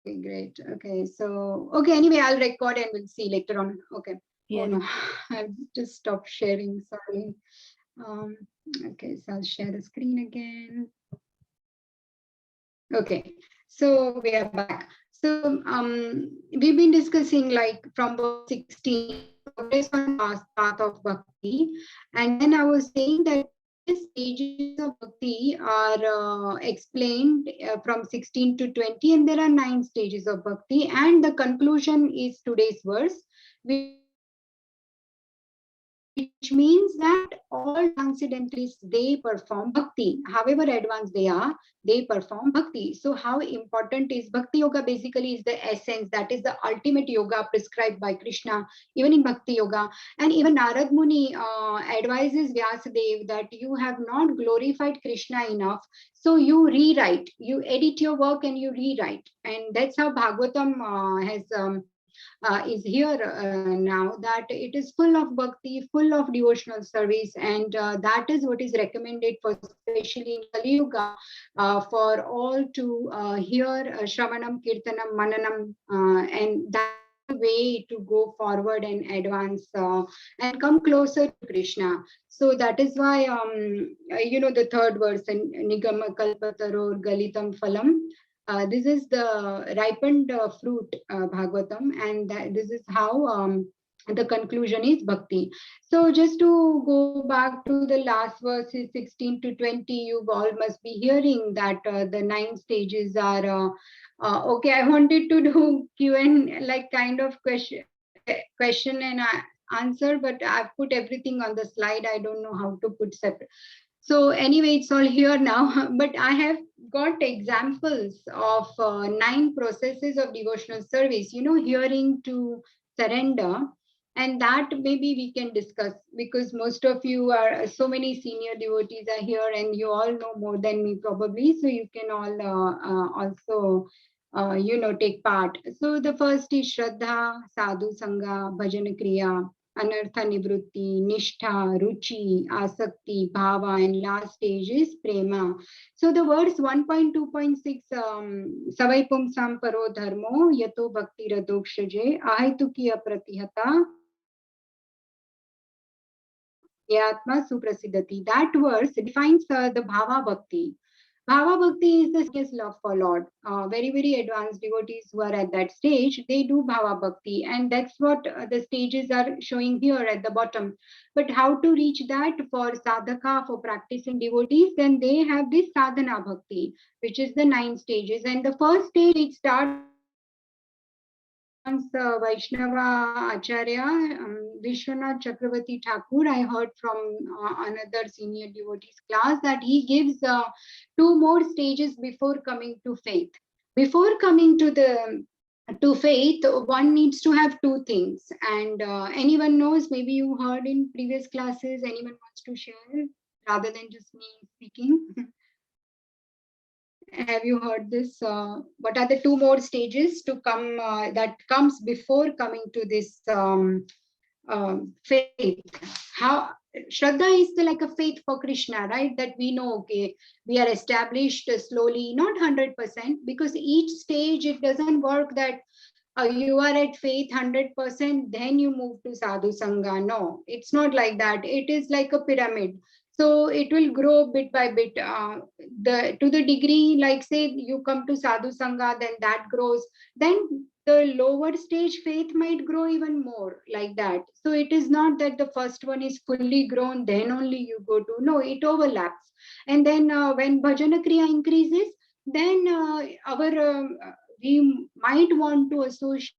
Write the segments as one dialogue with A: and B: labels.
A: Okay, great. Okay, so anyway, I'll record and we'll see later on. Okay. Oh
B: Yes.
A: no, I've just stopped sharing. Sorry. Um, okay, so I'll share the screen again. Okay, so we are back. So we've been discussing like from verse 16, progress on path of bhakti, and then I was saying that various stages of bhakti are explained from 16 to 20, and there are 9 stages of bhakti, and the conclusion is today's verse, which means that all transcendentalists, they perform bhakti, however advanced they perform bhakti. So how important is bhakti yoga? Basically is the essence, that is the ultimate yoga prescribed by Krishna even in bhakti yoga. And even Narad Muni advises Vyasadeva that you have not glorified Krishna enough, so you rewrite, you edit your work and you rewrite, and that's how Bhagavatam is here now, that it is full of bhakti, full of devotional service, and that is what is recommended for, especially in Kali Yuga, for all to hear Shravanam, Kirtanam, Mananam, and that is the way to go forward and advance and come closer to Krishna. So that is why, the third verse, Nigama Kalpataror Galitam Phalam. This is the ripened fruit, Bhagavatam, and this is how the conclusion is bhakti. So just to go back to the last verses 16 to 20, you all must be hearing that the 9 stages are okay. I wanted to do Q&A, like kind of question and answer, but I've put everything on the slide. I don't know how to put separate. So anyway, it's all here now, but I have got examples of 9 processes of devotional service, hearing to surrender. And that maybe we can discuss, because most of you are, so many senior devotees are here and you all know more than me probably. So you can all also, take part. So the first is Shraddha, Sadhu Sangha, Bhajan Kriya, Anartha Nivrutti, Nishtha, Ruchi, Asakti, Bhava, and last stage is Prema. So the words 1.2.6, Savai Pumsam Paro Dharmo, Yato Bhakti Radokshaje, Ahitukiya Pratihata, Yatma Suprasidati. That verse defines the Bhava Bhakti. Bhava Bhakti is the serious love for Lord. Very, very advanced devotees who are at that stage, they do Bhava Bhakti. And that's what the stages are showing here at the bottom. But how to reach that for sadhaka, for practicing devotees, then they have this sadhana bhakti, which is the 9 stages. And the first stage, it starts Vaishnava Acharya, Vishwanath Chakravarti Thakur. I heard from another senior devotees class that he gives 2 more stages before coming to faith. Before coming to faith, one needs to have 2 things. And anyone knows, maybe you heard in previous classes, anyone wants to share rather than just me speaking? Have you heard this? What are the 2 more stages to come that comes before coming to this faith? How Shraddha is like a faith for Krishna, right? That we know, okay, we are established slowly, not 100%, because each stage it doesn't work that you are at faith 100%, then you move to sadhu sangha. No, it's not like that. It is like a pyramid. So it will grow bit by bit. To the degree, like say you come to sadhu sangha, then that grows. Then the lower stage faith might grow even more, like that. So it is not that the first one is fully grown, then only you go to. No, it overlaps. And then when bhajana kriya increases, then our we might want to associate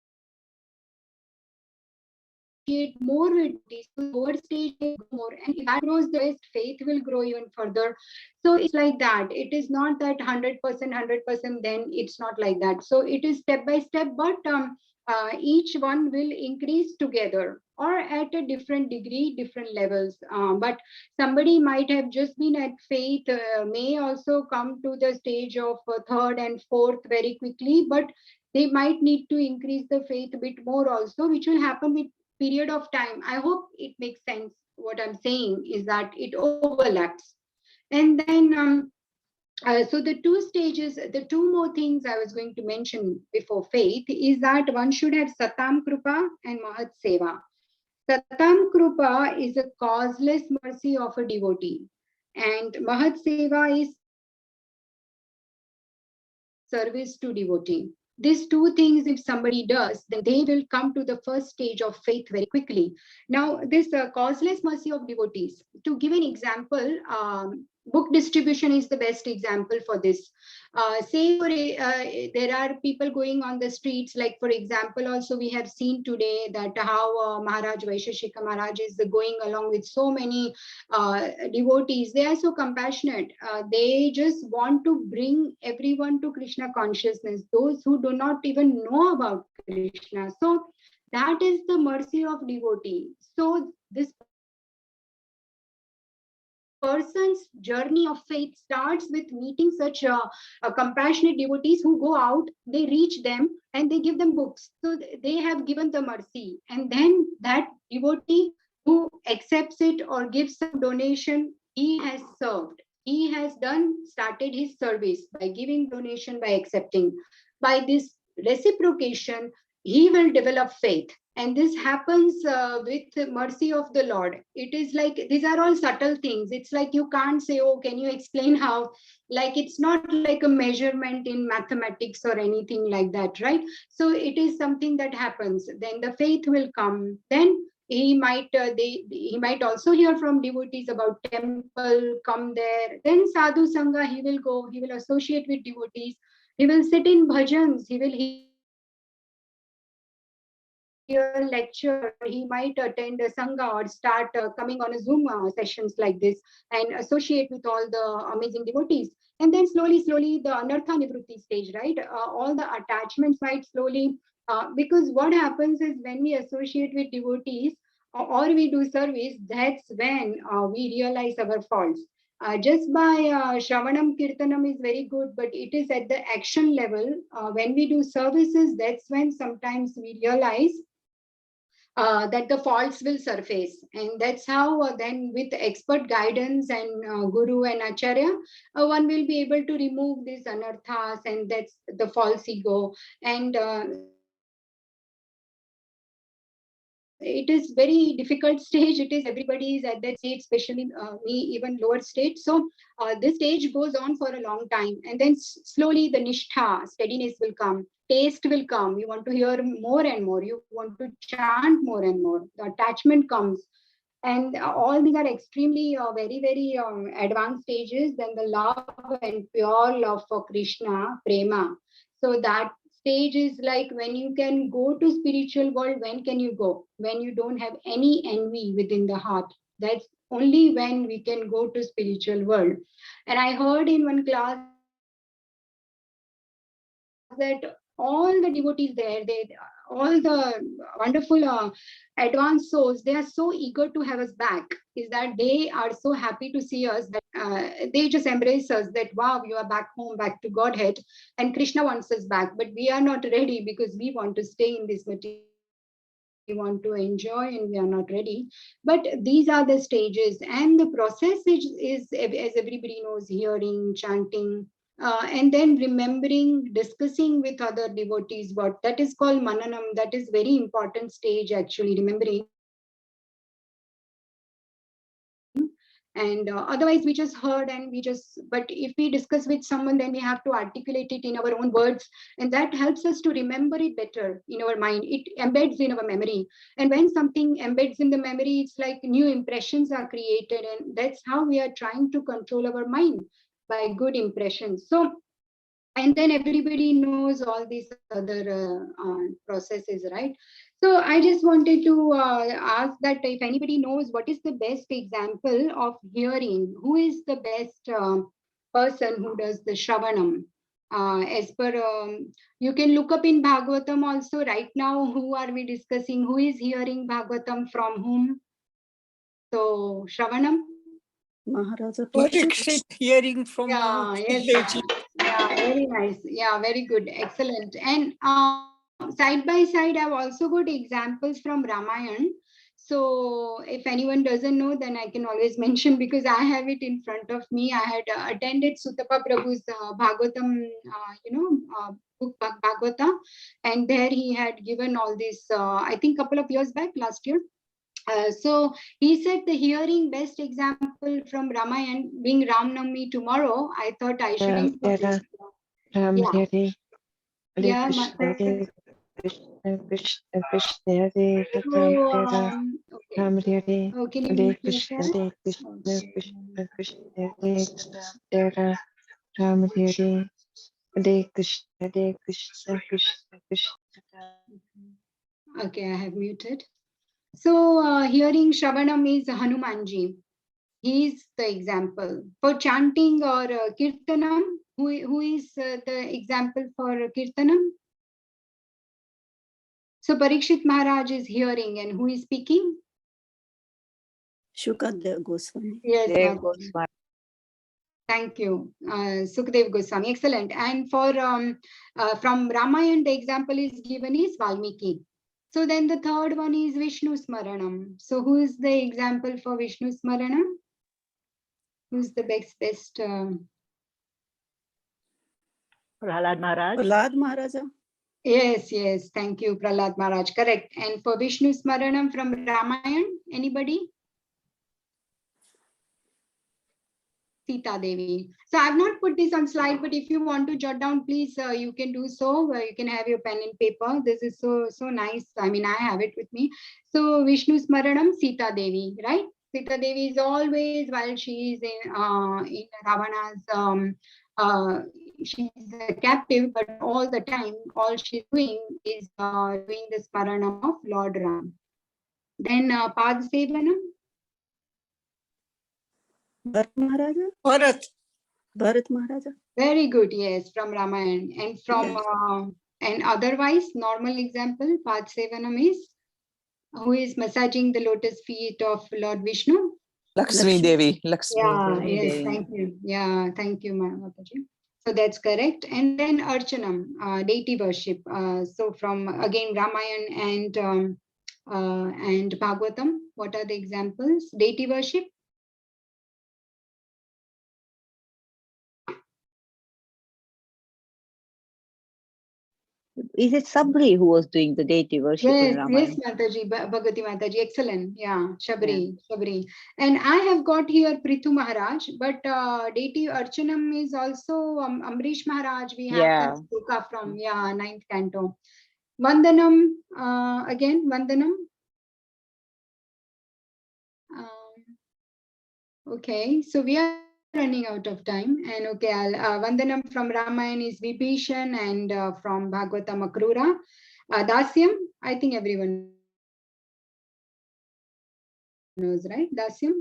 A: more with devotees. So the lower stage may grow more, and if that grows, the best faith will grow even further. So it's like that. It is not that 100%, 100%. Then it's not like that. So it is step by step, but each one will increase together or at a different degree, different levels. But somebody might have just been at faith, may also come to the stage of third and fourth very quickly, but they might need to increase the faith a bit more also, which will happen with period of time. I hope it makes sense. What I'm saying is that it overlaps. And then So the two stages, the two more things I was going to mention before faith is that one should have Satam Krupa and Mahat Seva. Satam Krupa is a causeless mercy of a devotee, and Mahat Seva is service to devotee. These two things, if somebody does, then they will come to the first stage of faith very quickly. Now, this causeless mercy of devotees, to give an example, book distribution is the best example for this. There are people going on the streets, like for example, also we have seen today that how Maharaj Vaisheshika Maharaj is going along with so many devotees. They are so compassionate. They just want to bring everyone to Krishna consciousness, those who do not even know about Krishna. So that is the mercy of devotee. So this person's journey of faith starts with meeting such compassionate devotees who go out, they reach them, and they give them books. So they have given the mercy. And then that devotee who accepts it or gives some donation, he has served. He has started his service by giving donation, by accepting. By this reciprocation, he will develop faith. And this happens with mercy of the Lord. It is like these are all subtle things. It's like you can't say, oh, can you explain how? Like it's not like a measurement in mathematics or anything like that, right? So it is something that happens. Then the faith will come. Then he might also hear from devotees about temple, come there. Then sadhu sangha, he will go. He will associate with devotees. He will sit in bhajans. He will hear lecture. He might attend a sangha or start coming on a Zoom sessions like this and associate with all the amazing devotees. And then slowly, the anartha nivrutti stage, right? All the attachments might slowly, because what happens is when we associate with devotees or we do service, that's when we realize our faults. Just by Shravanam Kirtanam is very good, but it is at the action level. When we do services, that's when sometimes we realize that the faults will surface. And that's how then with expert guidance and Guru and Acharya, one will be able to remove these anarthas and that's the false ego. And it is very difficult stage. It is everybody is at that stage, especially me, even lower stage. So this stage goes on for a long time, and then slowly the nishtha, steadiness will come, taste will come. You want to hear more and more, you want to chant more and more, the attachment comes. And all these are extremely very advanced stages. Then the love and pure love for Krishna, prema. So that stage is like when you can go to spiritual world. When can you go? When you don't have any envy within the heart. That's only when we can go to spiritual world. And I heard in one class that all the devotees there, all the wonderful advanced souls, they are so eager to have us back. Is that they are so happy to see us that they just embrace us that wow, you are back home, back to Godhead, and Krishna wants us back. But we are not ready because we want to stay in this material world. We want to enjoy and we are not ready. But these are the stages, and the process is as everybody knows, hearing, chanting, and then remembering, discussing with other devotees. What that is called mananam. That is very important stage actually, remembering. And otherwise we just heard and but if we discuss with someone, then we have to articulate it in our own words, and that helps us to remember it better in our mind. It embeds in our memory. And when something embeds in the memory, it's like new impressions are created, and that's how we are trying to control our mind by good impressions. So and then everybody knows all these other processes, right? So I just wanted to ask that if anybody knows what is the best example of hearing, who is the best person who does the shravanam. As per you can look up in Bhagavatam also. Right now, who are we discussing? Who is hearing Bhagavatam from whom? So shravanam.
B: Maharaja
C: Parikshit hearing from
A: Yeah, yes.
C: Devi.
A: Yeah, very nice. Yeah, very good. Excellent. And side by side, I've also got examples from Ramayan. So if anyone doesn't know, then I can always mention because I have it in front of me. I had attended Sutapa Prabhu's Bhagavatam, book Bhagavata, and there he had given all this, I think couple of years back, last year. So he said the hearing best example from Ramayana being Ram Navami tomorrow. I thought I should include this.
D: Ram
A: Yeah.
D: Hare
A: Yeah,
D: Krishna Krishna Krishna Krishna Hare
A: so, okay.
D: Ram Hare
A: Oh, can you
D: Hare
A: mute
D: Krishna
A: yourself?
D: Krishna
A: Okay.
D: Krishna Krishna Hare Ram Hare Hare Krishna Krishna Krishna.
A: Okay, I have muted. So hearing Shravanam is Hanumanji. He is the example. For chanting or Kirtanam, who is the example for Kirtanam? So Parikshit Maharaj is hearing and who is speaking?
B: Shukadev Goswami.
A: Yes,
C: Dev
A: Mataji.
C: Goswami.
A: Thank you. Sukhdev Goswami. Excellent. And for from Ramayana, the example is given is Valmiki. So then the third one is Vishnu Smaranam. So who is the example for Vishnu Smaranam? Who's the best?
C: Prahlad Maharaj.
B: Prahlad Maharaja.
A: Yes. Thank you, Prahlad Maharaj. Correct. And for Vishnu Smaranam from Ramayana, anybody? Sita Devi. So I've not put this on slide, but if you want to jot down, please, you can do so. You can have your pen and paper. This is so nice. I mean, I have it with me. So Vishnu Smaranam, Sita Devi, right? Sita Devi is always, while she is in Ravana's, she's a captive, but all the time, all she's doing is doing the Smaranam of Lord Ram. Then Pad Sevanam.
B: Bharat Maharaja. Bharat Maharaja.
A: Very good, yes, from Ramayana. And from
B: Yes.
A: and otherwise, normal example, Pad Sevanam is who is massaging the lotus feet of Lord Vishnu.
E: Lakshmi Devi.
A: Yeah,
C: Lakshmi
A: yes,
C: Devi.
A: thank you. Yeah, thank you, Mataji. So that's correct. And then Archanam, deity worship. So from again Ramayana and Bhagavatam, what are the examples? Deity worship.
C: Is it Sabri who was doing the deity worship in Ramayana?
A: Yes, Mataji, Bhagati Mataji, excellent. Yeah, Shabri. And I have got here Prithu Maharaj, but deity Archanam is also Amrish Maharaj. We have that sloka from, ninth canto. Vandanam, again, Vandanam. Okay, so we are running out of time. And okay, Vandanam from Ramayana is Vibhishan and from Bhagavatam Akrura. Dasyam, I think everyone knows, right? Dasyam.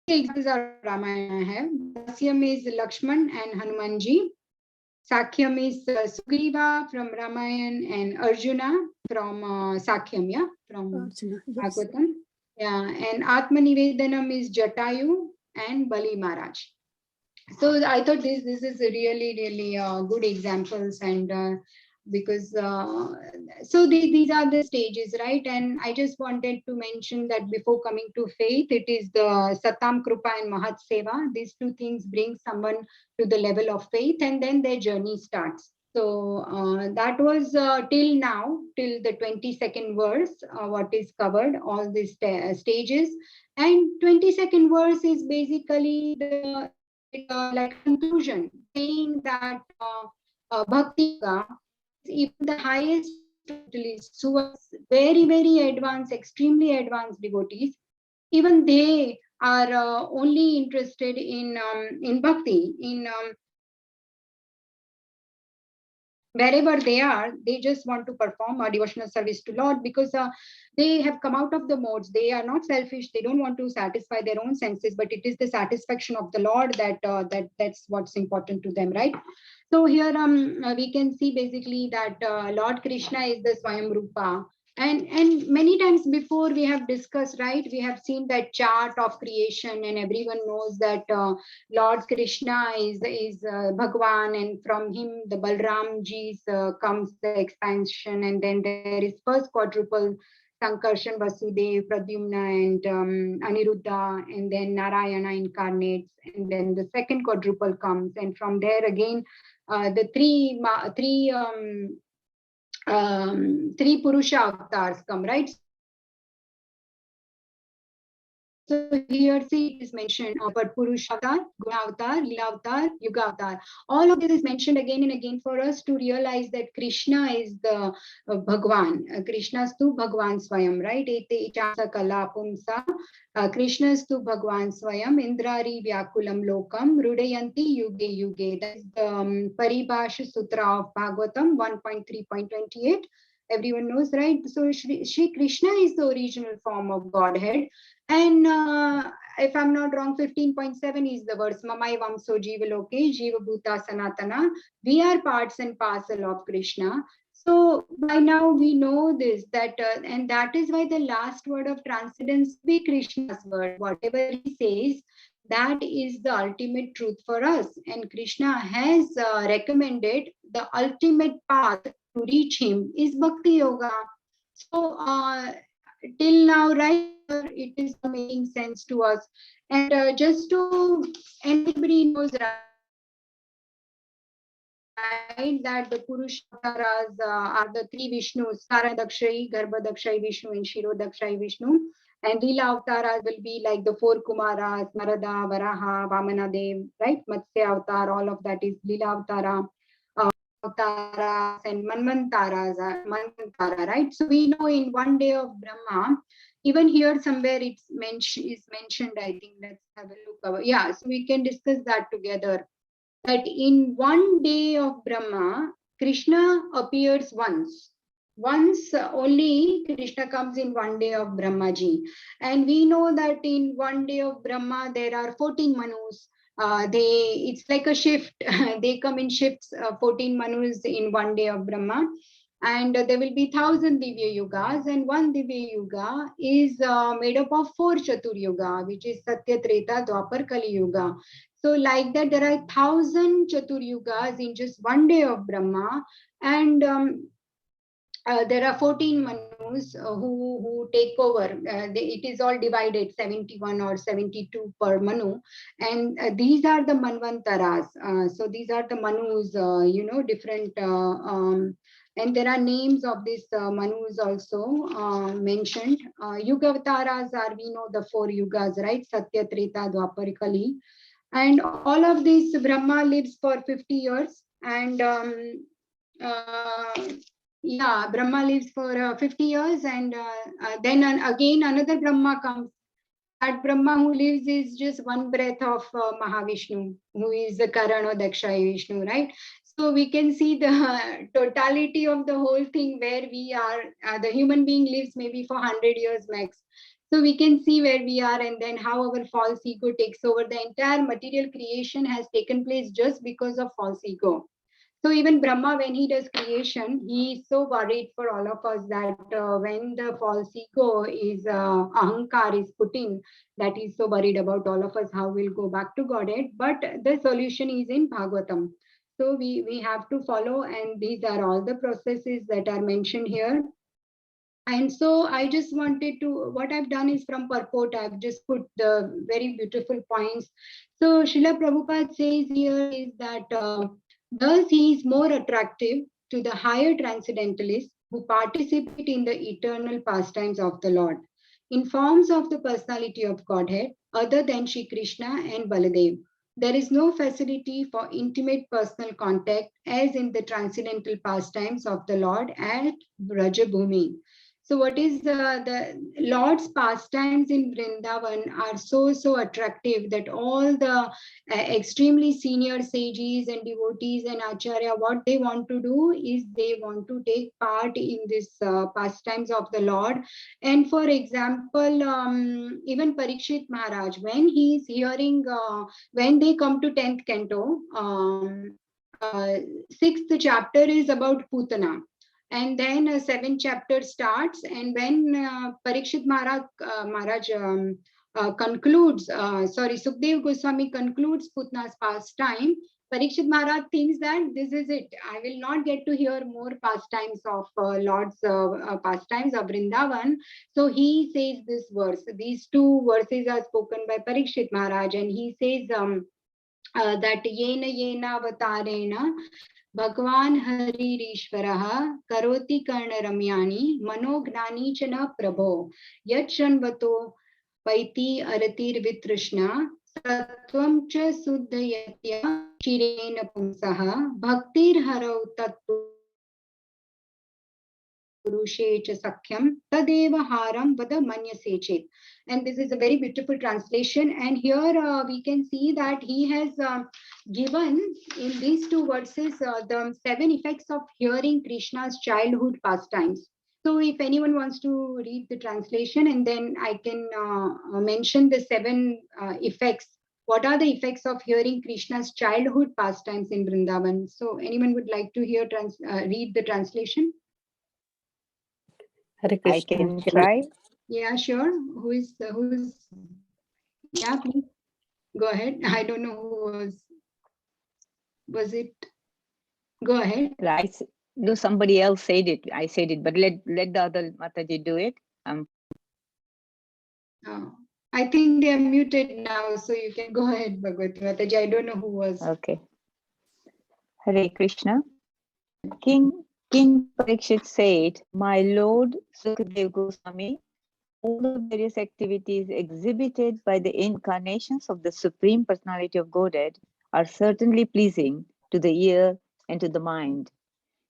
A: Examples are Ramayana I have. Dasyam is Lakshman and Hanumanji. Sakhyam is Sugriva from Ramayana and Arjuna from Sakhyam, from
B: Arjuna. Yes.
A: Bhagavatam. Yeah, and Atmanivedanam is Jatayu and Bali Maharaj. So I thought this is a really good examples, and because so these are the stages, right? And I just wanted to mention that before coming to faith, it is the Satam Krupa and Mahat Seva. These two things bring someone to the level of faith, and then their journey starts. So that was till now, till the 22nd verse, what is covered, all these stages. And 22nd verse is basically the like conclusion, saying that Bhakti Yoga is even the highest spiritualists who are very advanced, extremely advanced devotees. Even they are only interested in bhakti, in wherever they are, they just want to perform a devotional service to Lord because they have come out of the modes. They are not selfish. They don't want to satisfy their own senses, but it is the satisfaction of the Lord that's what's important to them, right? So here we can see basically that Lord Krishna is the Swayam Rupa. And many times before we have discussed, right? We have seen that chart of creation, and everyone knows that Lord Krishna is Bhagwan, and from him the Balram Ji's comes the expansion, and then there is first quadruple Sankarshan, Vasudev, Pradyumna, and Aniruddha, and then Narayana incarnates, and then the second quadruple comes, and from there again, the three Purusha avatars come, right? So here see it is mentioned, but Purusha avatar, Guna avatar, Lila avatar, Yuga avatar. All of this is mentioned again and again for us to realize that Krishna is the Bhagwan. Krishnastu Bhagwan Swayam, right? Ete Ichansa Kala Pumsa. Krishnastu Bhagwan Swayam. Indrari Vyakulam Lokam. Rudayanti Yuge Yuge. That is the Paribhasha Sutra of Bhagavatam 1.3.28. Everyone knows, right? So Shri Krishna is the original form of Godhead. And if I'm not wrong, 15.7 is the verse, Mamai Vamso Jiva Loke, Jiva Bhuta Sanatana. We are parts and parcel of Krishna. So by now we know this, that and that is why the last word of transcendence be Krishna's word. Whatever he says, that is the ultimate truth for us. And Krishna has recommended the ultimate path to reach him is Bhakti Yoga. So till now, right, it is making sense to us. And just to, and everybody knows, right, that the Purusha avatars are the three Vishnus, Sara Dakshai, Garbha Dakshai Vishnu, and Shiro Dakshai Vishnu. And Lila avatars will be like the four Kumaras, Narada, Varaha, Vamana Dev, right? Matsya avatar, all of that is Lila avatara. Avtaras and Manvantaras, Manvantara, right? So we know in one day of Brahma, even here somewhere it's mentioned, I think, let's have a look. Yeah, so we can discuss that together. That in one day of Brahma, Krishna appears once. Once only Krishna comes in one day of Brahmaji. And we know that in one day of Brahma, there are 14 Manus. It's like a shift. They come in shifts, 14 Manus in one day of Brahma. And there will be 1,000 Divya Yugas, and one Divya Yuga is made up of 4 Chatur Yuga, which is Satya, Treta, Dwapar, Kali Yuga. So like that, there are 1,000 Chatur Yugas in just one day of Brahma, and there are 14 Manus who take over. It is all divided, 71 or 72 per Manu, and these are the Manvantaras. So these are the Manus, different. And there are names of these Manus also mentioned. Yugavataras are, we know, the 4 Yugas, right? Satya, Treta, Dwapar, Kali. And all of this, Brahma lives for 50 years. And Brahma lives for 50 years. And then again, another Brahma comes. That Brahma who lives is just one breath of Mahavishnu, who is the Karano Dakshai Vishnu, right? So we can see the totality of the whole thing where we are. The human being lives maybe for 100 years max. So we can see where we are, and then how our false ego takes over. The entire material creation has taken place just because of false ego. So even Brahma, when he does creation, he is so worried for all of us that when the false ego is ahankar is put in, that he's so worried about all of us how we'll go back to Godhead. But the solution is in Bhagavatam. So we have to follow, and these are all the processes that are mentioned here. And so I just wanted to, what I've done is from purport, I've just put the very beautiful points. So Srila Prabhupada says here is that thus he is more attractive to the higher transcendentalists who participate in the eternal pastimes of the Lord in forms of the personality of Godhead other than Shri Krishna and Baladev. There is no facility for intimate personal contact as in the transcendental pastimes of the Lord at Brajabhumi. So what is the Lord's pastimes in Vrindavan are so attractive that all the extremely senior sages and devotees and acharya, what they want to do is they want to take part in this pastimes of the Lord. And for example, even Parikshit Maharaj, when he is hearing, when they come to 10th canto, 6th chapter is about Putana. And then 7th chapter starts, and when Parikshit Maharaj concludes, Sukdev Goswami concludes Putna's pastime, Parikshit Maharaj thinks that this is it. I will not get to hear more pastimes of Lord's pastimes of Vrindavan. So he says this verse. These two verses are spoken by Parikshit Maharaj, and he says that yena yena avatarena Bhagwan Haririshwaraha Karoti Karna Ramyani Manognani Chana Prabho Yachanvato Paiti Aratir Vitrishna Satvam Cha Suddhayatya Shirena Pumsaha Bhaktir Harau Tattu Purushe Cha Sakhyam Tadeva Haram Vada Manyase Chet. And this is a very beautiful translation. And here we can see that he has given in these two verses the 7 effects of hearing Krishna's childhood pastimes. So if anyone wants to read the translation, and then I can mention the 7 effects. What are the effects of hearing Krishna's childhood pastimes in Vrindavan? So anyone would like to hear read the translation?
B: Hare
C: I
B: Krishna.
C: can try.
A: Yeah, sure. Who's yeah, please go ahead. I don't know who was it? Go ahead.
C: No, somebody else said it. I said it, but let the other Mataji do it.
A: Oh, I think they are muted now, so you can go ahead, Bhagavati Mataji. I don't know who was.
C: Okay. Hare Krishna. King Parikshit said, "My Lord Sukadeva Goswami, all the various activities exhibited by the incarnations of the Supreme Personality of Godhead are certainly pleasing to the ear and to the mind.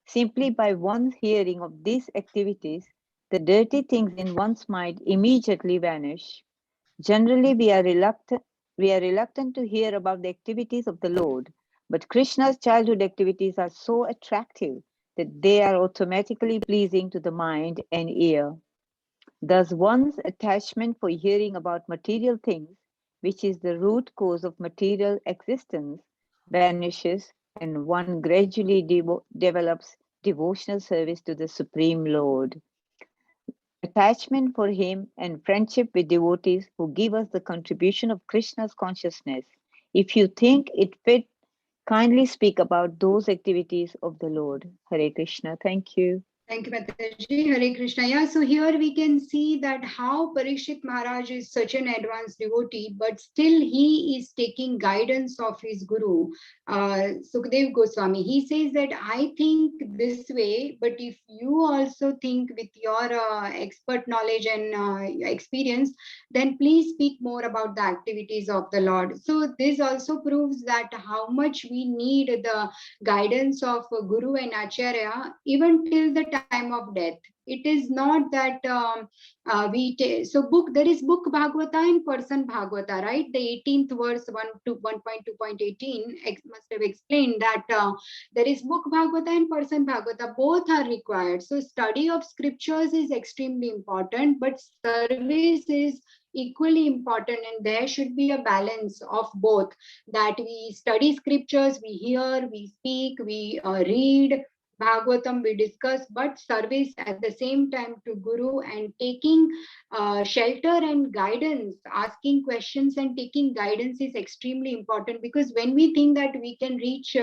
C: Simply by one's hearing of these activities, the dirty things in one's mind immediately vanish. Generally, we are reluctant to hear about the activities of the Lord, but Krishna's childhood activities are so attractive that they are automatically pleasing to the mind and ear. Thus, one's attachment for hearing about material things, which is the root cause of material existence, vanishes, and one gradually develops devotional service to the Supreme Lord. Attachment for Him and friendship with devotees who give us the contribution of Krishna's consciousness. If you think it fit, kindly speak about those activities of the Lord. Hare Krishna. Thank you.
A: Thank you, Mataji. Hare Krishna. Yeah, so here we can see that how Parikshit Maharaj is such an advanced devotee, but still he is taking guidance of his guru, Sukadeva Goswami. He says that I think this way, but if you also think with your expert knowledge and experience, then please speak more about the activities of the Lord. So this also proves that how much we need the guidance of Guru and Acharya even till the time of death. It is not that there is book Bhagavata and person Bhagavata, right? The 18th verse 1.2.18 must have explained that there is book Bhagavata and person Bhagavata. Both are required. So study of scriptures is extremely important, but service is equally important, and there should be a balance of both, that we study scriptures, we hear, we speak, we read Bhagavatam, we discuss, but service at the same time to Guru and taking shelter and guidance, asking questions and taking guidance is extremely important, because when we think that we can reach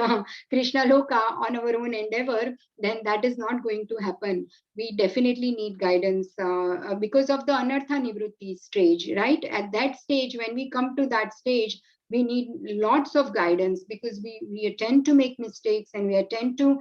A: Krishna Loka on our own endeavor, then that is not going to happen. We definitely need guidance because of the Anartha Nivrutti stage, right? At that stage, when we come to that stage, we need lots of guidance, because we tend to make mistakes, and we tend to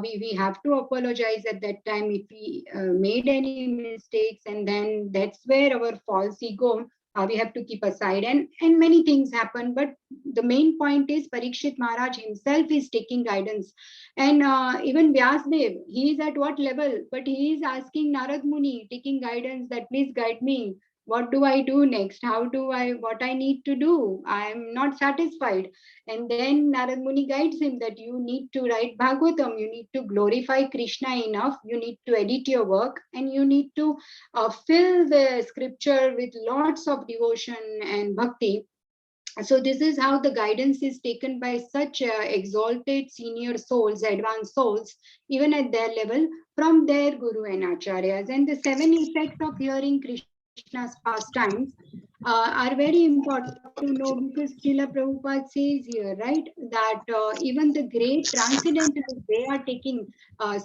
A: we have to apologize at that time if we made any mistakes, and then that's where our false ego we have to keep aside, and many things happen. But the main point is Parikshit Maharaj himself is taking guidance, and even Vyasdev, he is at what level, but he is asking Narad Muni, taking guidance, that please guide me. What do I do next? What I need to do? I am not satisfied. And then Narad Muni guides him that you need to write Bhagavatam, you need to glorify Krishna enough, you need to edit your work, and you need to fill the scripture with lots of devotion and bhakti. So this is how the guidance is taken by such exalted senior souls, advanced souls, even at their level, from their guru and acharyas. And the 7 effects of hearing Krishna's pastimes, are very important to know, because Srila Prabhupada says here, right, that even the great transcendentalists, they are taking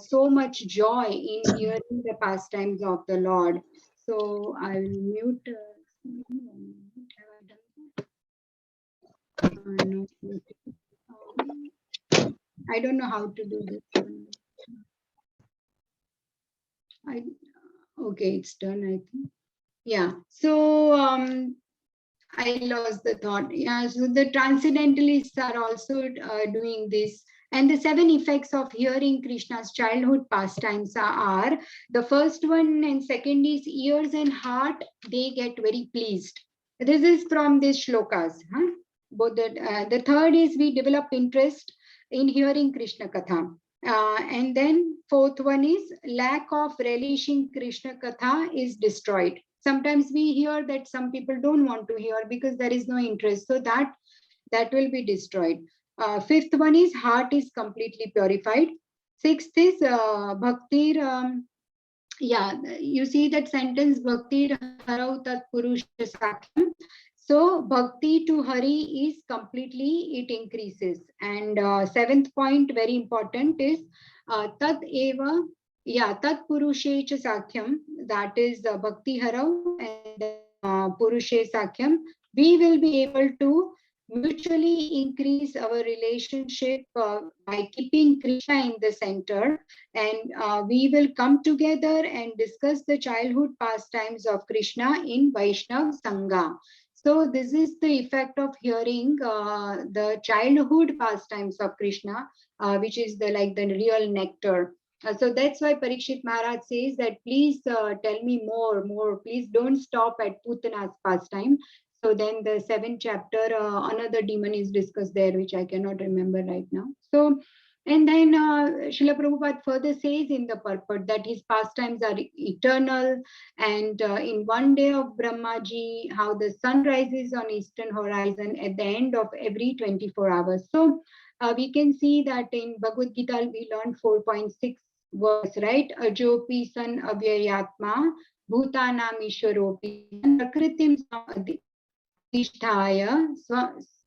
A: so much joy in hearing the pastimes of the Lord. So I will mute. No, I don't know how to do this. Okay, it's done, I think. Yeah. So I lost the thought. Yeah. So the transcendentalists are also doing this. And the 7 effects of hearing Krishna's childhood pastimes are the first one and second is ears and heart, they get very pleased. This is from these shlokas. Huh? Both the third is we develop interest in hearing Krishna Katha. And then fourth one is lack of relishing Krishna Katha is destroyed. Sometimes we hear that some people don't want to hear because there is no interest. So that will be destroyed. Fifth one is heart is completely purified. Sixth is bhakti. Yeah, you see that sentence bhakti harau tat purusha sakhyam. So bhakti to Hari is completely, it increases. And seventh point, very important, is tat eva, yeah, tat purushe cha sakhyam, that is bhakti harau and purushe sakhyam. We will be able to mutually increase our relationship by keeping Krishna in the center, and we will come together and discuss the childhood pastimes of Krishna in Vaishnav Sangha. So this is the effect of hearing the childhood pastimes of Krishna, which is the like the real nectar. So that's why Parikshit Maharaj says that please tell me more. Please don't stop at Putana's pastime. So then the 7th chapter, another demon is discussed there, which I cannot remember right now. So, and then Srila Prabhupada further says in the purport that his pastimes are eternal, and in one day of Brahmaji, how the sun rises on eastern horizon at the end of every 24 hours. So we can see that in Bhagavad Gita we learned 4.6 verse, right? Ajopi san avyayatma bhutanam ishwaropi prakritim Tishtaya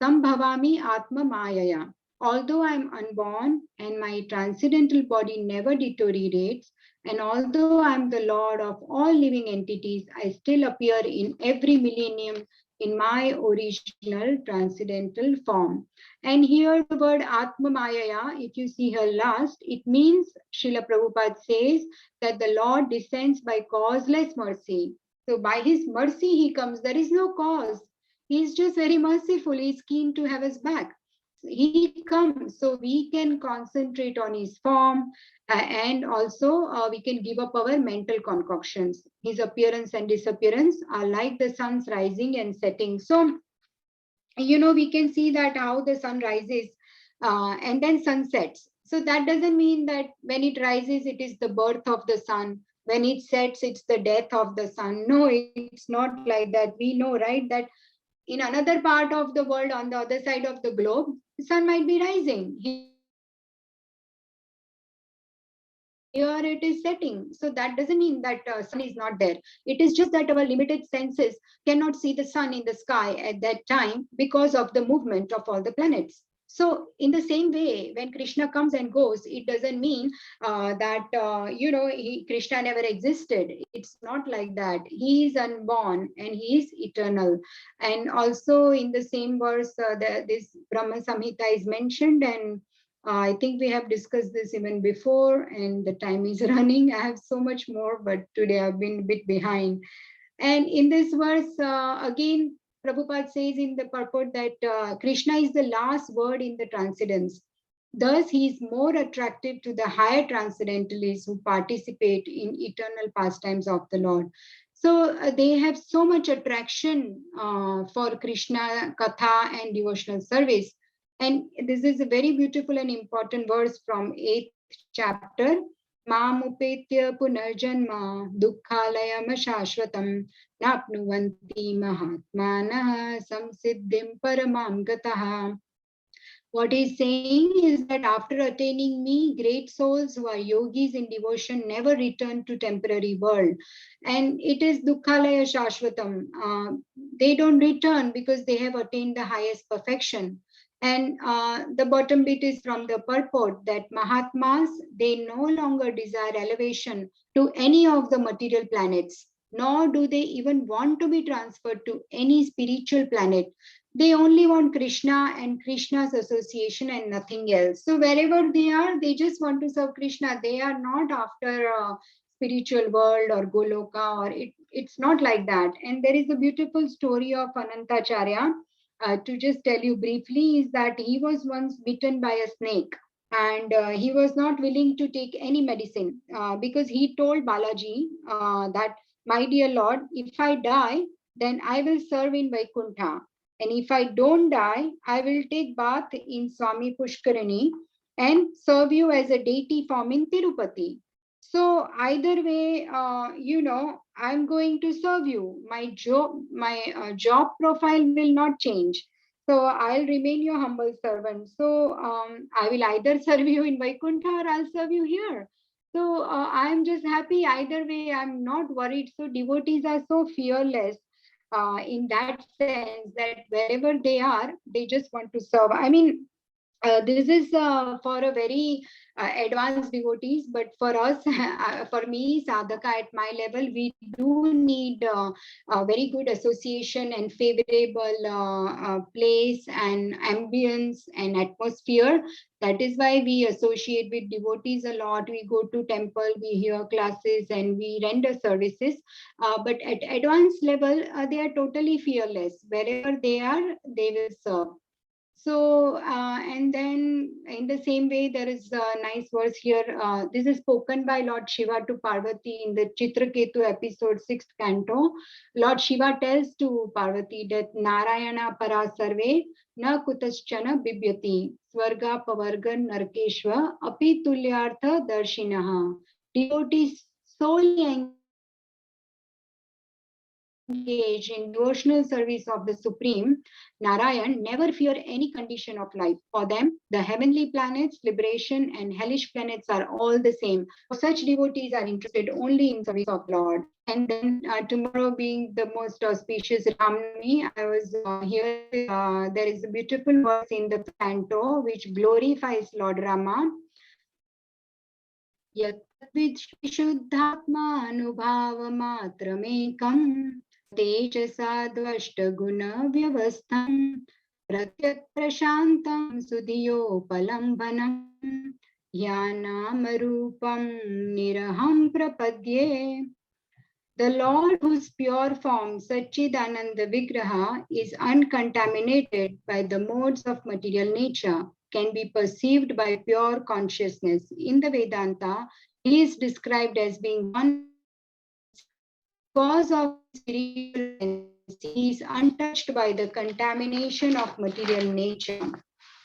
A: Sambhavami Atma Mayaya. Although I am unborn and my transcendental body never deteriorates, and although I am the Lord of all living entities, I still appear in every millennium in my original transcendental form. And here the word Atma Mayaya, if you see her last, it means, Srila Prabhupada says, that the Lord descends by causeless mercy. So by his mercy he comes, there is no cause. He's just very merciful. He's keen to have us back. He comes so we can concentrate on his form, and also we can give up our mental concoctions. His appearance and disappearance are like the sun's rising and setting. So, we can see that how the sun rises and then sun sets. So that doesn't mean that when it rises, it is the birth of the sun. When it sets, it's the death of the sun. No, it's not like that. We know, right, that in another part of the world, on the other side of the globe, the sun might be rising. Here it is setting. So that doesn't mean that sun is not there. It is just that our limited senses cannot see the sun in the sky at that time because of the movement of all the planets. So in the same way, when Krishna comes and goes, it doesn't mean that, Krishna never existed. It's not like that. He is unborn and he is eternal. And also in the same verse, this Brahma Samhita is mentioned, and I think we have discussed this even before, and the time is running. I have so much more, but today I've been a bit behind. And in this verse, again, Prabhupada says in the purport that Krishna is the last word in the transcendence. Thus, he is more attractive to the higher transcendentalists who participate in eternal pastimes of the Lord. So they have so much attraction for Krishna Katha and devotional service. And this is a very beautiful and important verse from 8th chapter. Mamupetya punarjanma dukkhalayam shashvatam napnuvanti mahatmanah samsiddhim paramam gataha What he's saying is that after attaining me, great souls who are yogis in devotion never return to temporary world. And it is Dukkhalaya Shashvatam. They don't return because they have attained the highest perfection. And the bottom bit is from the purport that Mahatmas, they no longer desire elevation to any of the material planets, nor do they even want to be transferred to any spiritual planet. They only want Krishna and Krishna's association and nothing else. So wherever they are, they just want to serve Krishna. They are not after a spiritual world or Goloka, or it's not like that. And there is a beautiful story of Anantacharya. To just tell you briefly, is that he was once bitten by a snake, and he was not willing to take any medicine because he told Balaji that, my dear Lord, if I die, then I will serve in Vaikuntha. And if I don't die, I will take bath in Swami Pushkarani and serve you as a deity form in Tirupati. So either way, I'm going to serve you. My job profile will not change. So I'll remain your humble servant. So I will either serve you in Vaikuntha or I'll serve you here. So I'm just happy either way. I'm not worried. So devotees are so fearless in that sense that wherever they are, they just want to serve. I mean, this is for a very advanced devotees, but for us, for me, sadhaka at my level, we do need a very good association and favorable place and ambience and atmosphere. That is why we associate with devotees a lot. We go to temple, we hear classes, and we render services. But at advanced level, they are totally fearless. Wherever they are, they will serve. So, and then in the same way, there is a nice verse here. This is spoken by Lord Shiva to Parvati in the Chitraketu episode 6th canto. Lord Shiva tells to Parvati that Narayana para sarve na kutaschana bibyati swarga pavargan narkeshva api tulyartha darshinaha. Devotees solely engage in devotional service of the Supreme, Narayan, never fear any condition of life. For them, the heavenly planets, liberation, and hellish planets are all the same. For such devotees are interested only in service of Lord. And then tomorrow being the most auspicious Ramnami, I was here. There is a beautiful verse in the canto which glorifies Lord Rama. Yatvidishuddhatmanuभावमात्रमेकम् तेजसाद्वष्टगुणव्यवस्थम् प्रत्यक्प्रशान्तं सुधियोपलम्बनम् ध्यानामरूपं निरहं प्रपद्ये. The Lord, whose pure form, Satchidananda Vigraha, is uncontaminated by the modes of material nature, can be perceived by pure consciousness. In the Vedanta, he is described as being one cause of spiritual. He is untouched by the contamination of material nature.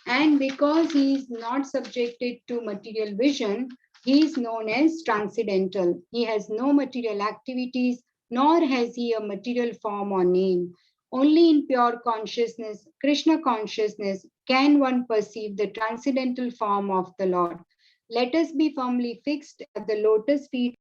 A: And because he is not subjected to material vision, he is known as transcendental. He has no material activities, nor has he a material form or name. Only in pure consciousness, Krishna consciousness, can one perceive the transcendental form of the Lord. Let us be firmly fixed at the lotus feet,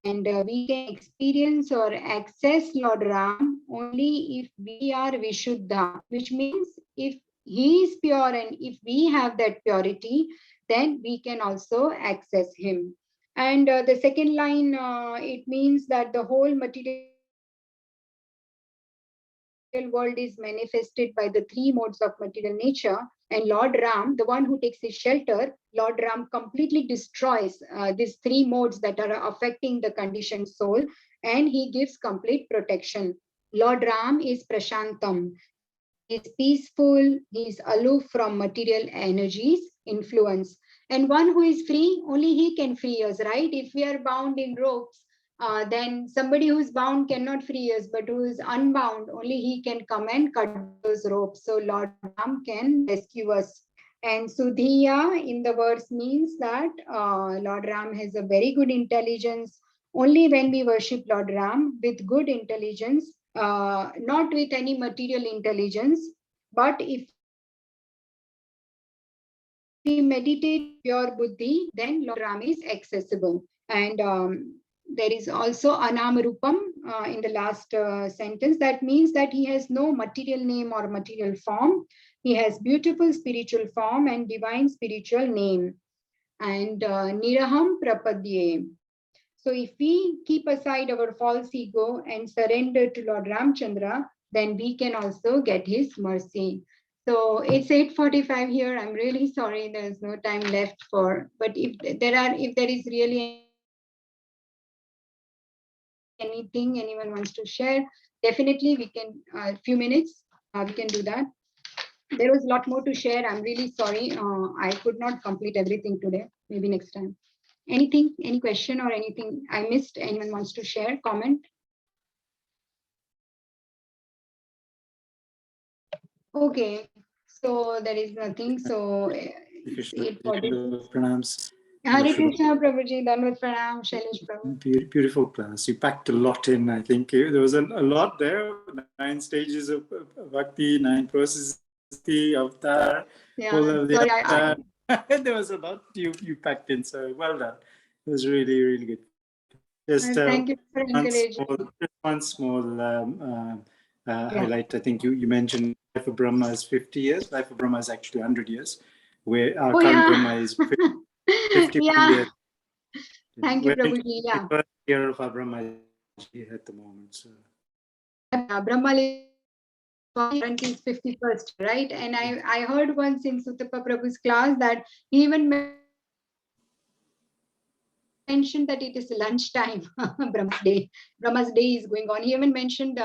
A: and we can experience or access Lord Ram only if we are Vishuddha, which means if he is pure and if we have that purity, then we can also access him. And the second line, it means that the whole material world is manifested by the three modes of material nature. And Lord Ram, the one who takes his shelter, Lord Ram completely destroys these three modes that are affecting the conditioned soul, and he gives complete protection. Lord Ram is Prashantam. He is peaceful, he is aloof from material energies, influence. And one who is free, only he can free us, right? If we are bound in ropes, then somebody who's bound cannot free us, but who is unbound, only he can come and cut those ropes. So Lord Ram can rescue us. And Sudhiya in the verse means that Lord Ram has a very good intelligence. Only when we worship Lord Ram with good intelligence, not with any material intelligence, but if we meditate pure buddhi, then Lord Ram is accessible. And there is also Anamarupam in the last sentence. That means that he has no material name or material form. He has beautiful spiritual form and divine spiritual name. And Niraham Prapadye. So if we keep aside our false ego and surrender to Lord Ramchandra, then we can also get his mercy. So it's 8:45 here. I'm really sorry there's no time left for, but if there is really anything anyone wants to share, definitely we can, a few minutes, we can do that. There was a lot more to share. I'm really sorry. I could not complete everything today. Maybe next time. Anything, any question or anything I missed? Anyone wants to share, comment? Okay, so there is nothing. So it's 8:40.
E: Pranams.
A: Hare Krishna, Prabhuji, Danvat Pranam, Shailesh Prabhu.
E: Beautiful class. You packed a lot in. I think there was a lot there. 9 stages of Bhakti, 9 processes, the avatar, all of the avatar. There was a lot you packed in. So well done. It was really, really good. Just
A: thank you for encouraging.
E: one small highlight. I think you mentioned life of Brahma is 50 years. Life of Brahma is actually 100 years. Where our current Brahma is 51 years.
A: Thank you, Prabhuji. Yeah.
E: The first year of our Brahma at the moment. So.
A: Brahma is 51st, right? And I heard once in Sutapa Prabhu's class that he even mentioned that it is lunchtime. Brahma's day is going on. He even mentioned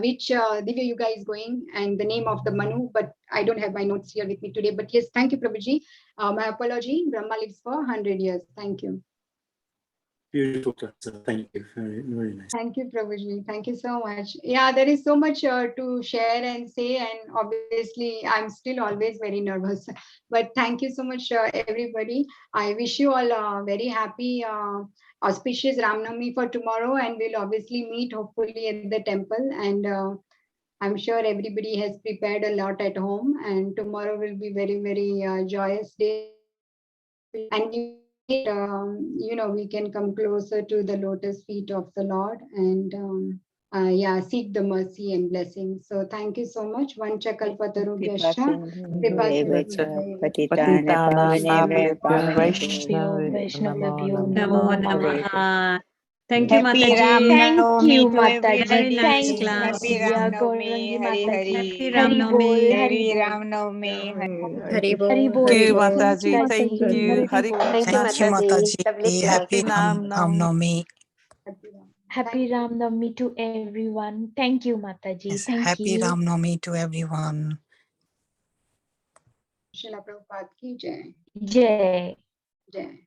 A: which Divya Yuga is going and the name of the Manu, but I don't have my notes here with me today. But yes, thank you, Prabhuji. My apology. Brahma lives for 100 years. Thank you.
E: Beautiful class. Thank you. Very, very nice.
A: Thank you, Prabhuji. Thank you so much. Yeah, there is so much to share and say, and obviously, I'm still always very nervous. But thank you so much, everybody. I wish you all a very happy, auspicious Ramnavami for tomorrow, and we'll obviously meet hopefully at the temple. And I'm sure everybody has prepared a lot at home, and tomorrow will be very, very joyous day. And we can come closer to the lotus feet of the Lord and seek the mercy and blessing. So thank you so much. Vanchakalpatarubhyascha.
F: Namo Namaha. Thank you,
C: Happy
F: Mataji.
C: Ramnavami to
F: Very
C: everybody.
F: nice class.
C: Happy Ramnavami. Hari Hari.
F: Happy Ramnavami.
C: Happy Ramnavami.
B: Hari Bol.
G: Thank you, Mataji. Thank you. Hari Krishna.
H: Thank you, Mataji.
G: Happy Ramnavami.
H: Happy Ramnavami to everyone. Thank you, Mataji.
G: Yes,
H: Thank
G: happy
H: you.
G: Ramnavami to everyone.
A: Srila Prabhupada ki jai.
H: Jai.
A: Jai.